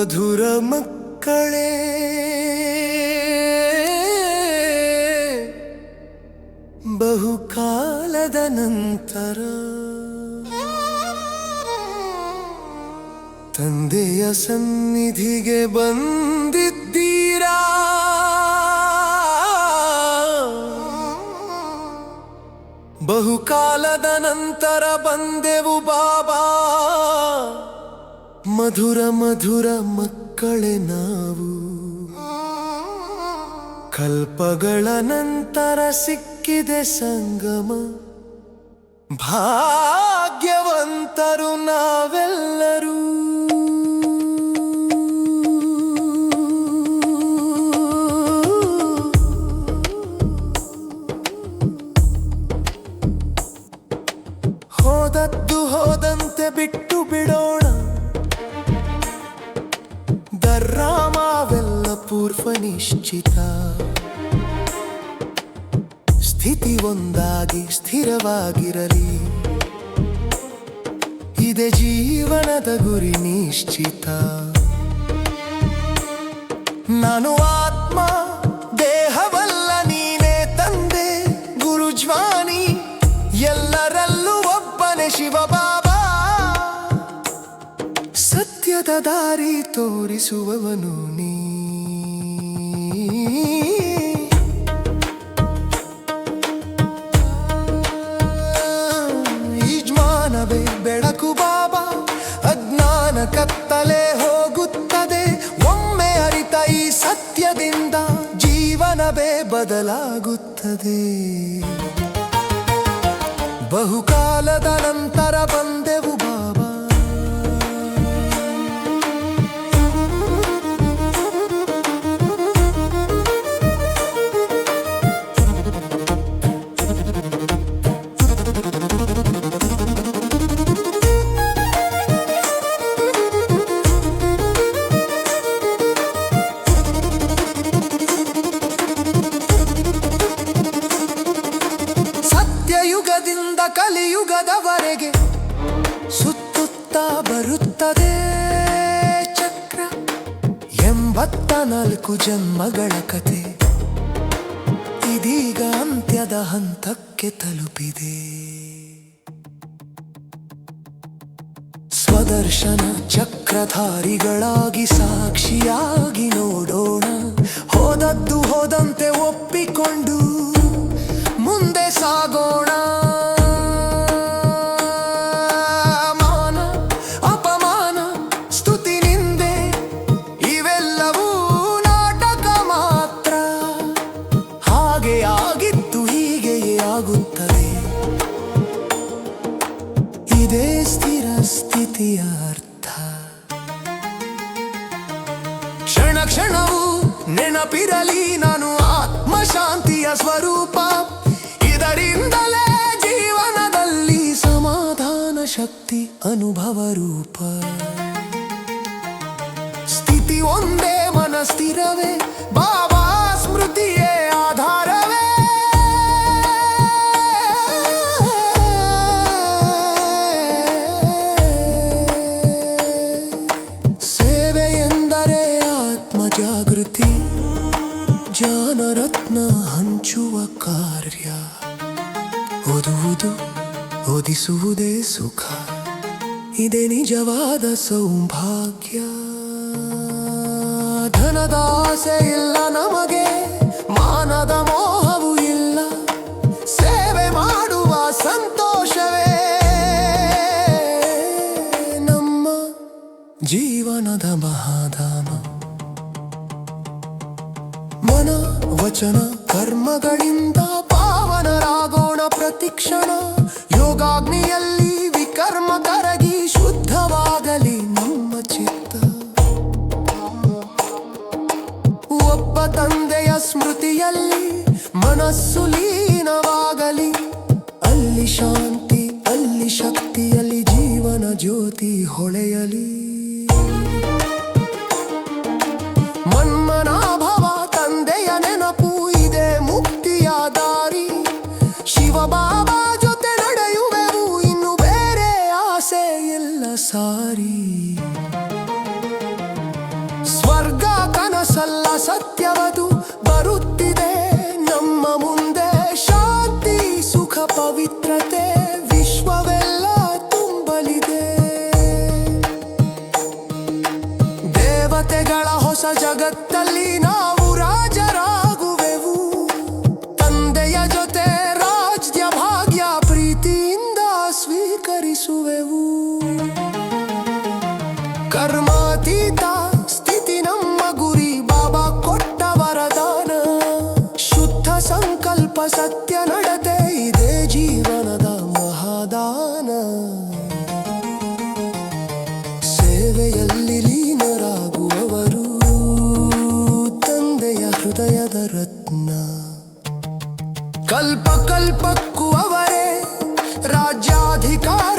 ಮಧುರ ಮಕ್ಕಳೇ ಬಹುಕಾಲದ ನಂತರ ತಂದೆಯ ಸನ್ನಿಧಿಗೆ ಬಂದಿದ್ದೀರಾ. ಬಹುಕಾಲದ ನಂತರ ಬಂದೆವು ಬಾಬಾ, ಮಧುರ ಮಧುರ ಮಕ್ಕಳೇ ನಾವು. ಕಲ್ಪಗಳ ನಂತರ ಸಿಕ್ಕಿದೆ ಸಂಗಮ, ಭಾಗ್ಯವಂತರು ನಾವೆಲ್ಲರೂ. ಹೋದದ್ದು ಹೋದಂತೆ ಬಿಟ್ಟು ಬಿಡೋಣ, ದರ್ರಾಮವೆಲ್ಲ ಪೂರ್ವ ನಿಶ್ಚಿತ. ಸ್ಥಿತಿ ಒಂದಾಗಿ ಸ್ಥಿರವಾಗಿರಲಿ, ಇದೆ ಜೀವನದ ಗುರಿ ನಿಶ್ಚಿತ. ನಾನು ಆತ್ಮ ದೇಹವಲ್ಲ, ನೀನೇ ತಂದೆ ಗುರುಜ್ವಾನಿ. ಎಲ್ಲರಲ್ಲೂ ಒಬ್ಬನೇ ಶಿವ ಬಾಬಾ, ಸತ್ಯದ ದಾರಿ ತೋರಿಸುವವನು ನೀ. ಜ್ಞಾನವೇ ಬೆಳಕು ಬಾಬಾ, ಅಜ್ಞಾನ ಕತ್ತಲೆ ಹೋಗುತ್ತದೆ. ಒಮ್ಮೆ ಅರಿತ ಈ ಸತ್ಯದಿಂದ ಜೀವನವೇ ಬದಲಾಗುತ್ತದೆ. ಬಹುಕಾಲದ ನಂತರ ಬಂದೆವು ಬಾಬಾ, ಯುಗದಿಂದ ಕಲಿಯುಗದವರೆಗೆ ಸುತ್ತುತ್ತಾ ಬರುತ್ತದೆ ಚಕ್ರ. 84 ಜನ್ಮಗಳ ಕತೆ ಇದೀಗ ಅಂತ್ಯದ ಹಂತಕ್ಕೆ ತಲುಪಿದೆ. ಸ್ವದರ್ಶನ ಚಕ್ರಧಾರಿಗಳಾಗಿ ಸಾಕ್ಷಿಯಾಗಿ ನೋಡೋಣ. ಹೋದದ್ದು ಹೋದಂತೆ ಒಪ್ಪಿಕೊಂಡು ಮುಂದೆ ಸಾಗೋಣ. ಮಾನ ಅಪಮಾನ ಸ್ತುತಿ ನಿಂದೆ ಇವೆಲ್ಲವೂ ನಾಟಕ ಮಾತ್ರ. ಹಾಗೆ ಆಗಿತ್ತು ಹೀಗೆಯೇ ಆಗುತ್ತದೆ, ಇದೇ ಸ್ಥಿರ ಸ್ಥಿತಿಯ ಅರ್ಥ. ಕ್ಷಣ ಕ್ಷಣವೂ ನೆನಪಿರಲಿ ನಾನು ಆತ್ಮಶಾಂತಿಯ ಸ್ವರೂಪ. ಇದರಿಂದಲೇ ಜೀವನದಲ್ಲಿ ಸಮಾಧಾನ ಶಕ್ತಿ ಅನುಭವ ರೂಪ. ಸ್ಥಿತಿ ಒಂದೇ ಮನಸ್ಥಿರವೇ, ಬಾಬಾ ಸ್ಮೃತಿಯೇ ಆಧಾರವೇ. ಸೇವೆ ಎಂದರೆ ಆತ್ಮ ಜಾಗೃತಿ, ಜ್ಞಾನರತ್ನ ಹಂಚುವ ಕಾರ್ಯ. ಓದುವುದು ಓದಿಸುವುದೇ ಸುಖ, ಇದೇ ನಿಜವಾದ ಸೌಭಾಗ್ಯ. ಧನದ ಆಸೆ ಇಲ್ಲ ನಮಗೆ, ಮಾನದ ಮೋಹವೂ ಇಲ್ಲ. ಸೇವೆ ಮಾಡುವ ಸಂತೋಷವೇ ನಮ್ಮ ಜೀವನದ ಮಹಾಧಾಮ. ಮನ ವಚನ ಕರ್ಮಗಳಿಂದ ಪಾವನರಾಗೋಣ ಪ್ರತಿಕ್ಷಣ. ಯೋಗಾಗ್ನಿಯಲ್ಲಿ ವಿಕರ್ಮ ಕರಗಿ ಶುದ್ಧವಾಗಲಿ ನಮ್ಮ ಚಿತ್ತ. ಒಬ್ಬ ತಂದೆಯ ಸ್ಮೃತಿಯಲ್ಲಿ ಮನಸ್ಸು ಲೀನವಾಗಲಿ. ಅಲ್ಲಿ ಶಾಂತಿ, ಅಲ್ಲಿ ಶಕ್ತಿಯಲ್ಲಿ ಜೀವನ ಜ್ಯೋತಿ ಹೊಳೆಯಲಿ. ಮನ್ಮನಾಭವ ತಂದೆಯ ನೆನಪು, ಇದೆ ಮುಕ್ತಿಯ ದಾರಿ. ಶಿವ ಬಾಬಾ ಜೊತೆ ನಡೆಯುವೆವು, ಇನ್ನು ಬೇರೆ ಆಸೆ ಇಲ್ಲ ಸಾರಿ. ಸ್ವೀಕರಿಸುವೆವು. ಕರ್ಮಾತೀತ ಸ್ಥಿತಿ ನಮ್ಮ ಗುರಿ, ಬಾಬಾ ಕೊಟ್ಟ ವರದಾನ. ಶುದ್ಧ ಸಂಕಲ್ಪ ಸತ್ಯ ನಡತೆ, ಇದೇ ಜೀವನದ ಮಹಾದಾನ. ಸೇವೆಯಲ್ಲಿ ಲೀನರಾಗುವವರು ತಂದೆಯ ಹೃದಯದ ರತ್ನ. ಕಲ್ಪ ಕಲ್ಪಕ್ಕೂ ಅವರೇ ರಾಜ್ಯಾಧಿಕಾರ.